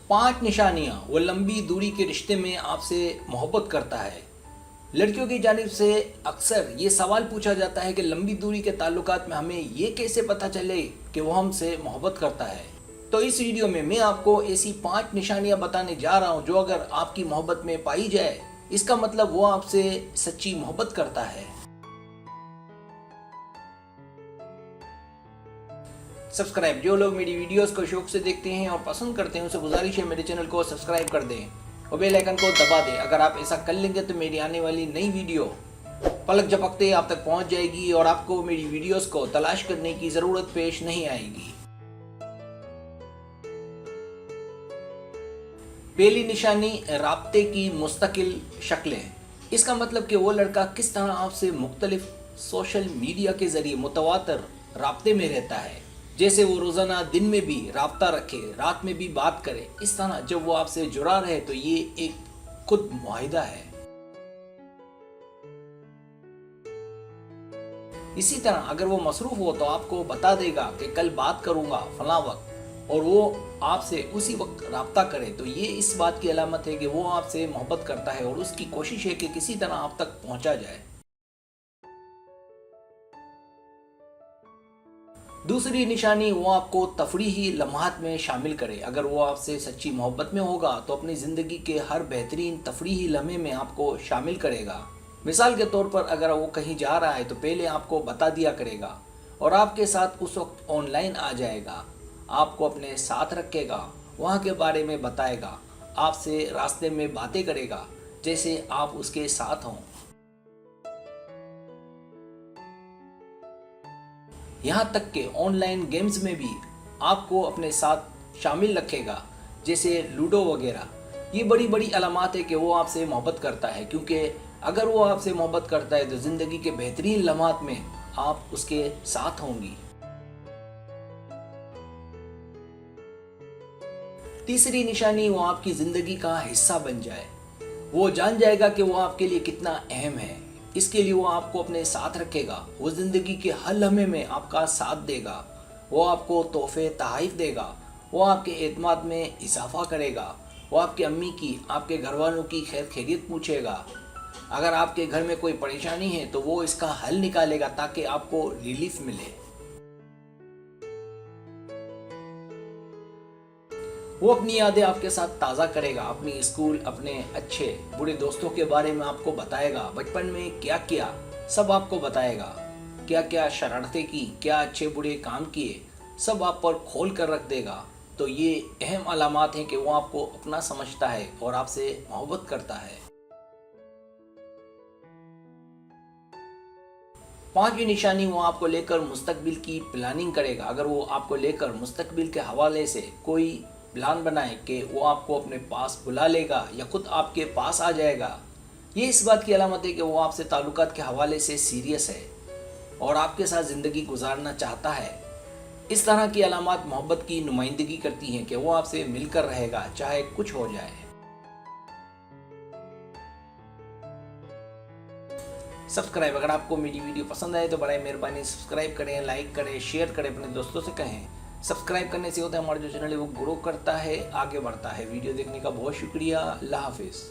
5 निशानियां वो लंबी दूरी के रिश्ते में आपसे मोहब्बत करता है। लड़कियों की जानिब से अक्सर ये सवाल पूछा जाता है कि लंबी दूरी के ताल्लुकात में हमें ये कैसे पता चले कि वो हमसे मोहब्बत करता है। तो इस वीडियो में मैं आपको ऐसी 5 निशानियां बताने जा रहा हूं जो अगर आपकी मोहब्बत में पाई जाए इसका मतलब वो आपसे सच्ची मोहब्बत करता है। सब्सक्राइब, जो लोग मेरी वीडियोस को शौक से देखते हैं और पसंद करते हैं उनसे गुजारिश है मेरे चैनल को सब्सक्राइब कर दें और बेल आइकन को दबा दें। अगर आप ऐसा कर लेंगे तो मेरी आने वाली नई वीडियो पलक झपकते आप तक पहुंच जाएगी और आपको मेरी वीडियोस को तलाश करने की ज़रूरत पेश नहीं आएगी। पहली निशानी, राब्ते की मुस्तकिल शक्लें। इसका मतलब कि वो लड़का किस तरह आपसे मुख्तलिफ सोशल मीडिया के ज़रिए मुतवातर राब्ते में रहता है। जैसे वो रोज़ाना दिन में भी राब्ता रखे, रात में भी बात करे। इस तरह जब वो आपसे जुड़ा रहे तो ये एक खुद मुआहिदा है। इसी तरह अगर वो मसरूफ़ हो तो आपको बता देगा कि कल बात करूँगा फला वक्त, और वो आपसे उसी वक्त राब्ता करे तो ये इस बात की अलामत है कि वो आपसे मोहब्बत करता है और उसकी कोशिश है कि किसी तरह आप तक पहुँचा जाए। दूसरी निशानी, वो आपको तफरीही लम्हात में शामिल करे। अगर वो आपसे सच्ची मोहब्बत में होगा तो अपनी ज़िंदगी के हर बेहतरीन तफरीही लम्हे में आपको शामिल करेगा। मिसाल के तौर पर अगर वो कहीं जा रहा है तो पहले आपको बता दिया करेगा और आपके साथ उस वक्त ऑनलाइन आ जाएगा, आपको अपने साथ रखेगा, वहाँ के बारे में बताएगा, आपसे रास्ते में बातें करेगा जैसे आप उसके साथ हों। यहाँ तक कि ऑनलाइन गेम्स में भी आपको अपने साथ शामिल रखेगा जैसे लूडो वगैरह। ये बड़ी बड़ी अलामात है कि वो आपसे मोहब्बत करता है, क्योंकि अगर वो आपसे मोहब्बत करता है तो ज़िंदगी के बेहतरीन लम्हात में आप उसके साथ होंगी। तीसरी निशानी, वो आपकी ज़िंदगी का हिस्सा बन जाए। वो जान जाएगा कि वो आपके लिए कितना अहम है। इसके लिए वो आपको अपने साथ रखेगा, वो ज़िंदगी के हर लम्हे में आपका साथ देगा, वो आपको तोहफे तोहफ़ देगा, वो आपके एतमाद में इजाफा करेगा, वो आपकी अम्मी की, आपके घर वालों की खैर खैरियत पूछेगा। अगर आपके घर में कोई परेशानी है तो वो इसका हल निकालेगा ताकि आपको रिलीफ मिले। वो अपनी यादें आपके साथ ताज़ा करेगा, अपनी स्कूल, अपने अच्छे बुरे दोस्तों के बारे में आपको बताएगा, बचपन में क्या किया सब आपको बताएगा, क्या क्या शरारतें की, क्या अच्छे बुरे काम किए, सब आप पर खोल कर रख देगा। तो ये अहम अलामात हैं कि वो आपको अपना समझता है और आपसे मोहब्बत करता है। पांचवी निशानी, वो आपको लेकर मुस्तकबिल की प्लानिंग करेगा। अगर वो आपको लेकर मुस्तकबिल के हवाले से कोई प्लान बनाए कि वो आपको अपने पास बुला लेगा या खुद आपके पास आ जाएगा, ये इस बात की अलामत है कि वो आपसे ताल्लुकात के हवाले से सीरियस है और आपके साथ ज़िंदगी गुजारना चाहता है। इस तरह की अलामात मोहब्बत की नुमाइंदगी करती हैं कि वो आपसे मिलकर रहेगा चाहे कुछ हो जाए। सब्सक्राइब, अगर आपको मेरी वीडियो पसंद आए तो बड़ी मेहरबानी सब्सक्राइब करें, लाइक करें, शेयर करें, अपने दोस्तों से कहें। सब्सक्राइब करने से होता है हमारा जो चैनल है वो ग्रो करता है, आगे बढ़ता है। वीडियो देखने का बहुत शुक्रिया। अल्लाह हाफिज़।